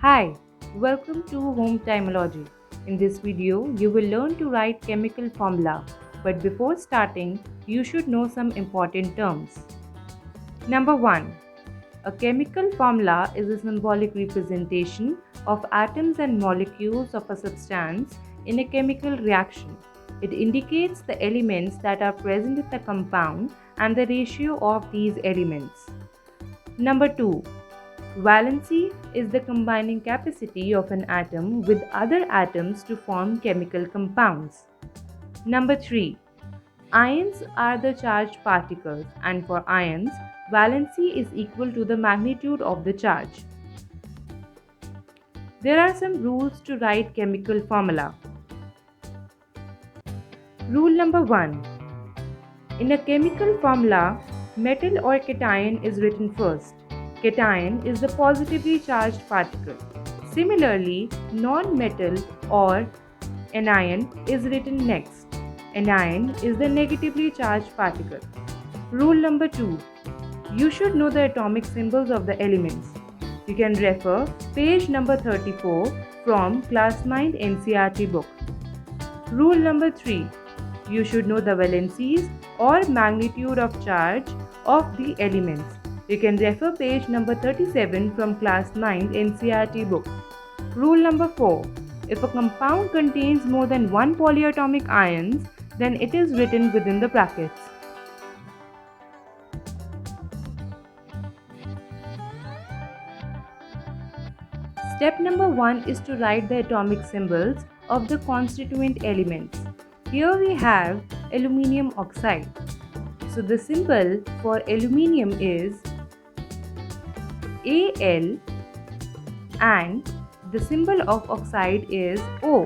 Hi, welcome to Home Timology. In this video, you will learn to write chemical formula, but before starting, you should know some important terms. Number 1. A chemical formula is a symbolic representation of atoms and molecules of a substance in a chemical reaction. It indicates the elements that are present in the compound and the ratio of these elements. Number 2. Valency is the combining capacity of an atom with other atoms to form chemical compounds. Number 3. Ions are the charged particles, and for ions, valency is equal to the magnitude of the charge. There are some rules to write chemical formula. Rule number 1. In a chemical formula, metal or cation is written first. Cation is the positively charged particle. Similarly, non-metal or anion is written next. Anion is the negatively charged particle. Rule number 2. You should know the atomic symbols of the elements. You can refer page number 34 from Class 9 NCERT book. Rule number 3. You should know the valencies or magnitude of charge of the elements. You can refer page number 37 from Class 9 NCERT book. Rule number 4. If a compound contains more than one polyatomic ions, then it is written within the brackets. Step number 1 is to write the atomic symbols of the constituent elements. Here we have aluminium oxide. So the symbol for aluminium is Al and the symbol of oxide is O.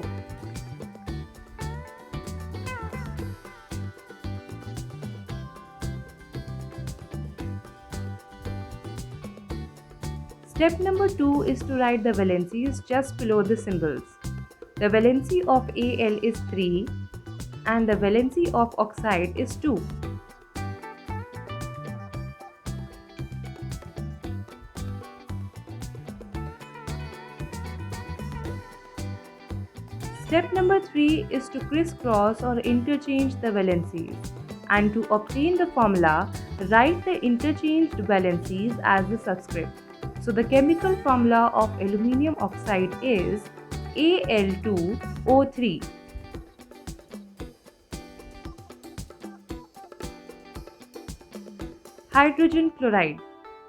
Step number 2 is to write the valencies just below the symbols. The valency of Al is 3 and the valency of oxide is 2. Step number 3 is to crisscross or interchange the valencies. And to obtain the formula, write the interchanged valencies as the subscript. So the chemical formula of aluminium oxide is Al2O3. Hydrogen chloride.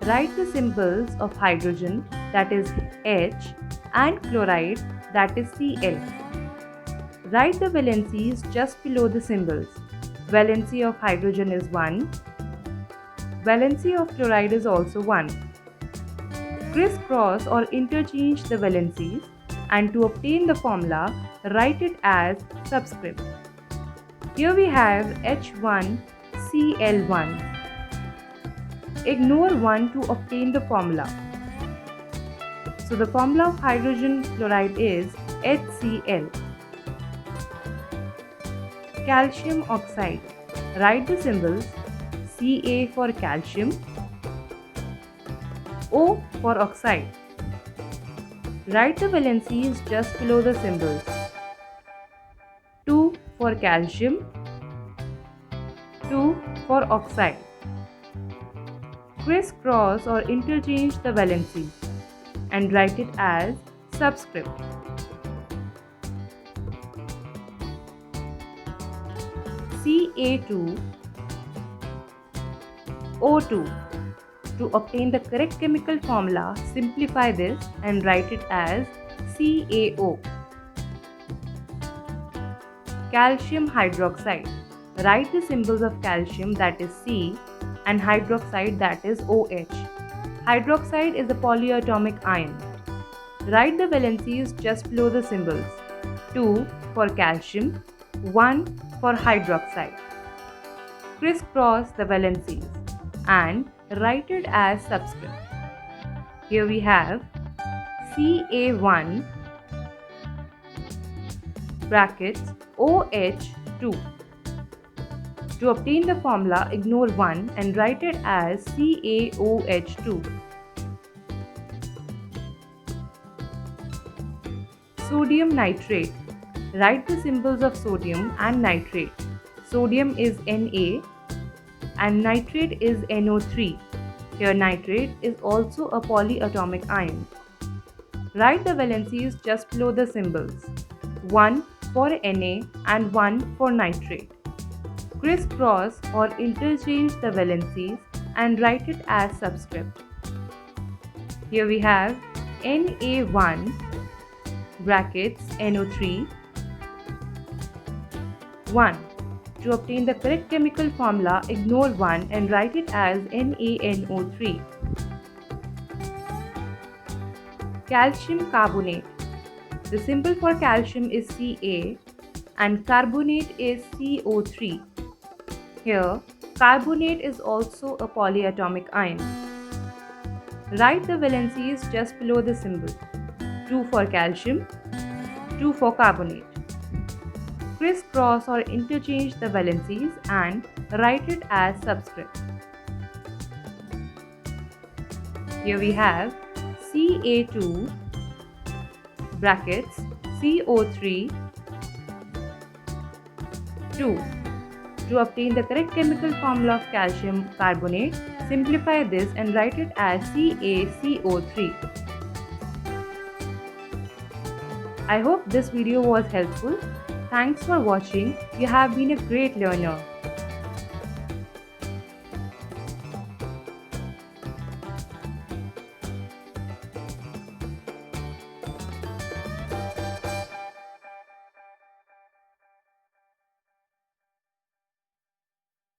Write the symbols of hydrogen, that is H, and chloride, that is Cl. Write the valencies just below the symbols. Valency of hydrogen is 1. Valency of chloride is also 1. Crisscross or interchange the valencies, and to obtain the formula, write it as subscript. Here we have H1Cl1. Ignore 1 to obtain the formula. So the formula of hydrogen chloride is HCl. Calcium oxide. Write the symbols Ca for calcium, O for oxide. Write the valencies just below the symbols. 2 for calcium, 2 for oxide. Crisscross or interchange the valencies and write it as subscript. Ca2, O2. To obtain the correct chemical formula, simplify this and write it as CaO. Calcium hydroxide. Write the symbols of calcium, that is C, and hydroxide, that is OH. Hydroxide is a polyatomic ion. Write the valencies just below the symbols. 2 for calcium, 1 for hydroxide. Crisscross the valencies and write it as subscript. Here we have Ca1 brackets OH2. To obtain the formula, ignore 1 and write it as CaOH2. Sodium nitrate. Write the symbols of sodium and nitrate. Sodium is Na and nitrate is NO3. Here nitrate is also a polyatomic ion. Write the valencies just below the symbols. 1 for Na and 1 for nitrate. Crisscross or interchange the valencies and write it as subscript. Here we have Na1 brackets NO3 1. To obtain the correct chemical formula, ignore 1 and write it as NaNO3. Calcium carbonate. The symbol for calcium is Ca and carbonate is CO3. Here, carbonate is also a polyatomic ion. Write the valencies just below the symbol. 2 for calcium, 2 for carbonate. Crisscross or interchange the valencies and write it as subscript. Here we have Ca2 brackets CO3 2. To obtain the correct chemical formula of calcium carbonate, simplify this and write it as CaCO3. I hope this video was helpful. Thanks for watching. You have been a great learner.